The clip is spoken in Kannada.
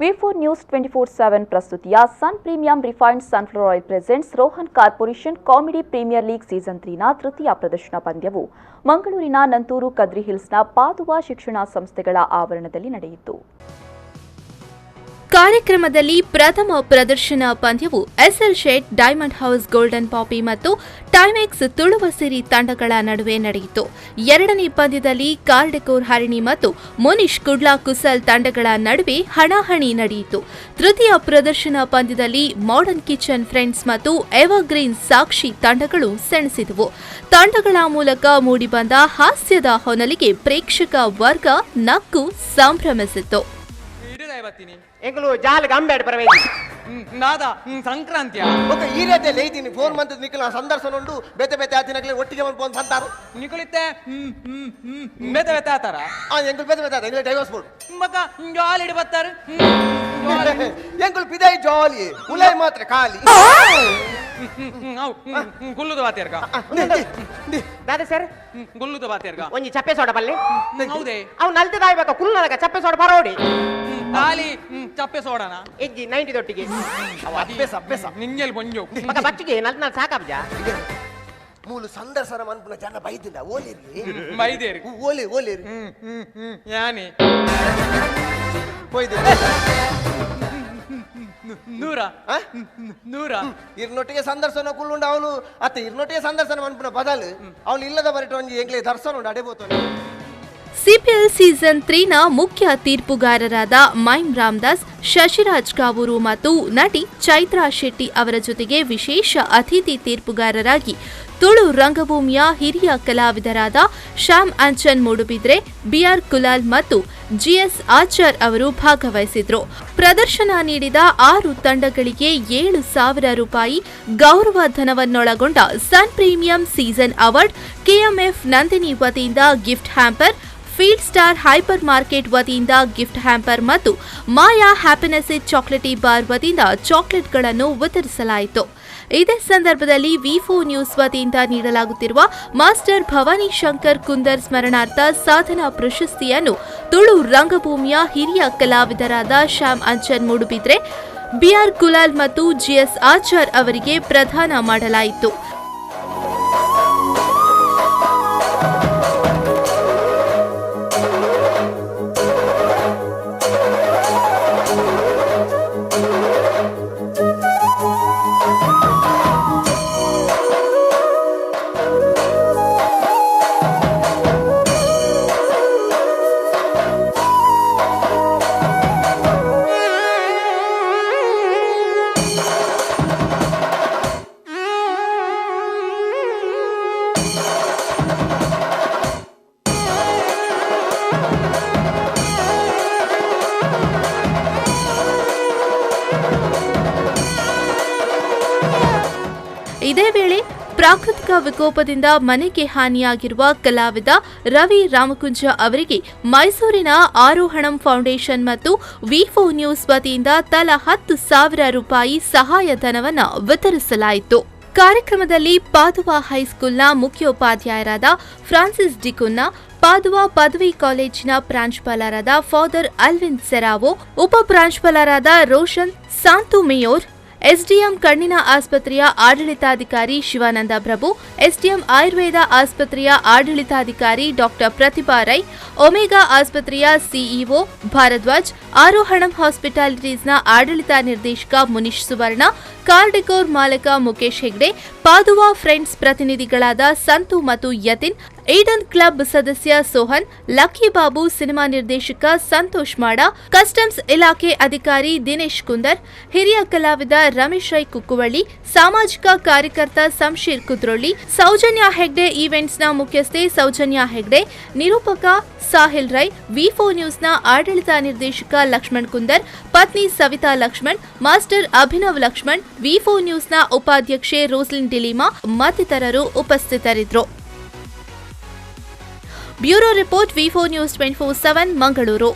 V4 News 24/7 ಪ್ರಸ್ತುತಿಯ Sun premium refined sunflower oil presents Rohan corporation comedy premier league season 3ನ ತೃತೀಯ ಪ್ರದರ್ಶನ ಪಂದ್ಯವು ಮಂಗಳೂರಿನ ನಂತೂರು ಕದ್ರಿ ಹಿಲ್ಸ್ನ ಪಾದುವಾ ಶಿಕ್ಷಣ ಸಂಸ್ಥೆಗಳ ಆವರಣದಲ್ಲಿ ನಡೆಯಿತು. ಕಾರ್ಯಕ್ರಮದಲ್ಲಿ ಪ್ರಥಮ ಪ್ರದರ್ಶನ ಪಂದ್ಯವು ಎಸ್ಎಲ್ ಶೇಟ್ ಡೈಮಂಡ್ ಹೌಸ್ ಗೋಲ್ಡನ್ ಪಾಪಿ ಮತ್ತು ಟೈಮೆಕ್ಸ್ ತುಳುವಸಿರಿ ತಂಡಗಳ ನಡುವೆ ನಡೆಯಿತು. ಎರಡನೇ ಪಂದ್ಯದಲ್ಲಿ ಕಾರ್ಡೆಕೋರ್ ಹರಿಣಿ ಮತ್ತು ಮುನಿಶ್ ಕುಡ್ಲಾ ಕುಸಲ್ ತಂಡಗಳ ನಡುವೆ ಹಣಾಹಣಿ ನಡೆಯಿತು. ತೃತೀಯ ಪ್ರದರ್ಶನ ಪಂದ್ಯದಲ್ಲಿ ಮಾಡರ್ನ್ ಕಿಚನ್ ಫ್ರೆಂಡ್ಸ್ ಮತ್ತು ಎವರ್ಗ್ರೀನ್ ಸಾಕ್ಷಿ ತಂಡಗಳು ಸೆಣಸಿದವು. ತಂಡಗಳ ಮೂಲಕ ಮೂಡಿಬಂದ ಹಾಸ್ಯದ ಹೊನಲಿಗೆ ಪ್ರೇಕ್ಷಕ ವರ್ಗ ನಕ್ಕು ಸಂಭ್ರಮಿಸಿತು. ಎಂಕಲು ಜಾಲ ಗಂಬೇಡ ಪರವೇದಿ ನಾದ ಸಂಕ್ರಾಂತಿಯ ఒక ಈ ರೀತಿಯಲ್ಲಿ ಐತಿನಿ 4 ಮಂತ್ ನಿಕಲ ಸಂದರ್ಶನ ಉಂಡು ಬೇತೆ ಬೇತೆ ಆತಿನಕಲೆ ಒಟ್ಟಿಗೆ ಬಂದು ಸಂತಾರು ನಿಕಲಿತ್ತೆ ಬೇತೆ ಬೇತೆ ಆತಾರ ಎಂಕಲು ಬೇತೆ ಬೇತೆ ಎಂಕಲು ಡೈವರ್ಸ್ ಬೋರ್ಡ್ ಮಗ ಜಾಲಿ ಬರ್ತಾರೆ ಎಂಕಲು ಪಿದೈ ಜಾಲಿ ಉಲೈ ಮಾತ್ರ ಖಾಲಿ ಗುಲ್ಲುದ ಬಾತೇರ್ಗ ದಾದ ಸರ್ ಗುಲ್ಲುದ ಬಾತೇರ್ಗ ಒಂಜಿ ಚಪ್ಪೆ ಸೋಡ ಬಲ್ಲಿ ಹೌದೇ ಅವು ನಲ್ತೆ ದಾಯ್ಬೇಕ ಕುಲ್ಲನಗ ಚಪ್ಪೆ ಸೋಡ ಪರೋಡಿ ಖಾಲಿ ಚಪ್ಪೆ ಸೋಡನ ಎಜ್ಜಿ 90 ದೊಟ್ಟಿಗೆ ಅಪ್ಪೆಸ ನಿಂಗೆಲ್ ಬಂಜು ಮಗ ಬಚ್ಚಿಗೆ ನಲ್ತ ಸಾಕಬ್ಜ ಮೂಲು ಸಂದರ್ಶನ ಮನ್ಪುನ ಜನ ಬೈದಿಲ್ಲ ಓಲಿರಿ ಬೈದೇರಿ ಓಲಿರಿ ಯಾನಿ ಹೋಯ್ದೆ ನೂರ ಇರ್ನೊಟ್ಟಿಗೆ ಸಂದರ್ಶನ ಕುಲ್ಲುಂಡ ಅವನು ಅತ್ತೆ ಇರ್ನೊಟ್ಟಿಗೆ ಸಂದರ್ಶನ ಮನ್ಪುನ ಬದಲು ಅವನು ಇಲ್ಲದ ಬರಿಟ ಒಂಜಿ ಎಂಗ್ಲೆ ದರ್ಶನ ಉಂಡು ಅಡೆಬೋತಾನೆ. ಸಿಪಿಎಲ್ ಸೀಸನ್ 3ನ ಮುಖ್ಯ ತೀರ್ಪುಗಾರರಾದ ಮೈಮ್ ರಾಮದಾಸ್, ಶಶಿರಾಜ್ ಕಾವೂರು ಮತ್ತು ನಟಿ ಚೈತ್ರಾ ಶೆಟ್ಟಿ ಅವರ ಜೊತೆಗೆ ವಿಶೇಷ ಅತಿಥಿ ತೀರ್ಪುಗಾರರಾಗಿ ತುಳು ರಂಗಭೂಮಿಯ ಹಿರಿಯ ಕಲಾವಿದರಾದ ಶ್ಯಾಮ್ ಅಂಚನ್ ಮೂಡುಬಿದ್ರೆ, ಬಿಆರ್ ಕುಲಾಲ್ ಮತ್ತು ಜಿಎಸ್ ಆಚಾರ್ ಅವರು ಭಾಗವಹಿಸಿದ್ರು. ಪ್ರದರ್ಶನ ನೀಡಿದ 6 ತಂಡಗಳಿಗೆ 7,000 ರೂಪಾಯಿ ಗೌರವ ಧನವನ್ನೊಳಗೊಂಡ Sun premium season award, KMF Nandini ವತಿಯಿಂದ gift hamper, field star hypermarket ವತಿಯಿಂದ ಗಿಫ್ಟ್ ಹ್ಯಾಂಪರ್ ಮತ್ತು ಮಾಯಾ ಹ್ಯಾಪಿನೆಸ್ ಚಾಕ್ಲೇಟಿ ಬಾರ್ ವತಿಯಿಂದ ಚಾಕ್ಲೇಟ್ಗಳನ್ನು ವಿತರಿಸಲಾಯಿತು. ಇದೇ ಸಂದರ್ಭದಲ್ಲಿ V4 ನ್ಯೂಸ್ ವತಿಯಿಂದ ನೀಡಲಾಗುತ್ತಿರುವ ಮಾಸ್ಟರ್ ಭವಾನಿ ಶಂಕರ್ ಕುಂದರ್ ಸ್ಮರಣಾರ್ಥ ಸಾಧನಾ ಪ್ರಶಸ್ತಿಯನ್ನು ತುಳು ರಂಗಭೂಮಿಯ ಹಿರಿಯ ಕಲಾವಿದರಾದ ಶ್ಯಾಮ್ ಅಂಚನ್ ಮೂಡುಬಿದ್ರೆ, ಬಿಆರ್ ಕುಲಾಲ್ ಮತ್ತು ಜಿಎಸ್ ಆಚಾರ್ ಅವರಿಗೆ ಪ್ರದಾನ ಮಾಡಲಾಯಿತು. ಇದೇ ವೇಳೆ ಪ್ರಾಕೃತಿಕ ವಿಕೋಪದಿಂದ ಮನೆಗೆ ಹಾನಿಯಾಗಿರುವ ಕಲಾವಿದ ರವಿ ರಾಮಕುಂಜ ಅವರಿಗೆ ಮೈಸೂರಿನ ಆರೋಹಣಂ ಫೌಂಡೇಶನ್ ಮತ್ತು V4 ನ್ಯೂಸ್ ವತಿಯಿಂದ ತಲಾ 10,000 ರೂಪಾಯಿ ಸಹಾಯಧನವನ್ನು ವಿತರಿಸಲಾಯಿತು. ಕಾರ್ಯಕ್ರಮದಲ್ಲಿ ಪಾದುವಾ ಹೈಸ್ಕೂಲ್ನ ಮುಖ್ಯೋಪಾಧ್ಯಾಯರಾದ ಫ್ರಾನ್ಸಿಸ್ ಡಿಕುನ್ನ, ಪಾದುವಾ ಪದವಿ ಕಾಲೇಜಿನ ಪ್ರಾಂಶುಪಾಲರಾದ ಫಾದರ್ ಅಲ್ವಿನ್ ಸೆರಾವೋ, ಉಪ ಪ್ರಾಂಶುಪಾಲರಾದ ರೋಷನ್ ಸಾಂತುಮೇಯೋರ್, ಎಸ್ಡಿಎಂ ಕಣ್ಣಿನ ಆಸ್ಪತ್ರೆಯ ಆಡಳಿತಾಧಿಕಾರಿ ಶಿವಾನಂದ ಪ್ರಭು, ಎಸ್ಡಿಎಂ ಆಯುರ್ವೇದ ಆಸ್ಪತ್ರೆಯ ಆಡಳಿತಾಧಿಕಾರಿ ಡಾಕ್ಟರ್ ಪ್ರತಿಭಾ ರೈ, ಒಮೆಗಾ ಆಸ್ಪತ್ರೆಯ ಸಿಇಒ ಭಾರದ್ವಾಜ್, ಆರೋಹಣಂ ಹಾಸ್ಪಿಟಾಲಿಟೀಸ್ನ ಆಡಳಿತ ನಿರ್ದೇಶಕ ಮುನೀಶ್ ಸುವರ್ಣ, ಕಾರ್ಡೆಕೋರ್ ಮಾಲಕ ಮುಕೇಶ್ ಹೆಗ್ಡೆ, ಪಾದುವಾ ಫ್ರೆಂಡ್ಸ್ ಪ್ರತಿನಿಧಿಗಳಾದ ಸಂತು ಮತ್ತು ಯತಿನ್, ಏಡನ್ ಕ್ಲಬ್ ಸದಸ್ಯ ಸೋಹನ್, ಲಕ್ಕಿ ಬಾಬು, ಸಿನಿಮಾ ನಿರ್ದೇಶಕ ಸಂತೋಷ್ ಮಾಡ, ಕಸ್ಟಮ್ಸ್ ಇಲಾಖೆ ಅಧಿಕಾರಿ ದಿನೇಶ್ ಕುಂದರ್, ಹಿರಿಯ ಕಲಾವಿದ ರಮೇಶ್ ರೈ ಕುಕ್ಕುವಳ್ಳಿ, ಸಾಮಾಜಿಕ ಕಾರ್ಯಕರ್ತ ಸಂಶೀರ್ ಕುದ್ರೊಳ್ಳಿ, ಸೌಜನ್ಯ ಹೆಗ್ಡೆ ಈವೆಂಟ್ಸ್ನ ಮುಖ್ಯಸ್ಥೆ ಸೌಜನ್ಯ ಹೆಗ್ಡೆ, ನಿರೂಪಕ ಸಾಹಿಲ್ ರೈ, V4 ನ್ಯೂಸ್ನ ಆಡಳಿತ ನಿರ್ದೇಶಕ ಲಕ್ಷ್ಮಣ್ ಕುಂದರ್, ಪತ್ನಿ ಸವಿತಾ ಲಕ್ಷ್ಮಣ್, ಮಾಸ್ಟರ್ ಅಭಿನವ್ ಲಕ್ಷ್ಮಣ್, V4 ನ್ಯೂಸ್ನ ಉಪಾಧ್ಯಕ್ಷೆ ರೋಸ್ಲಿನ್ ಡಿಲಿಮಾ ಮತ್ತಿತರರು ಉಪಸ್ಥಿತರಿದ್ದರು. Bureau report V4 news 24/7 Mangaluru.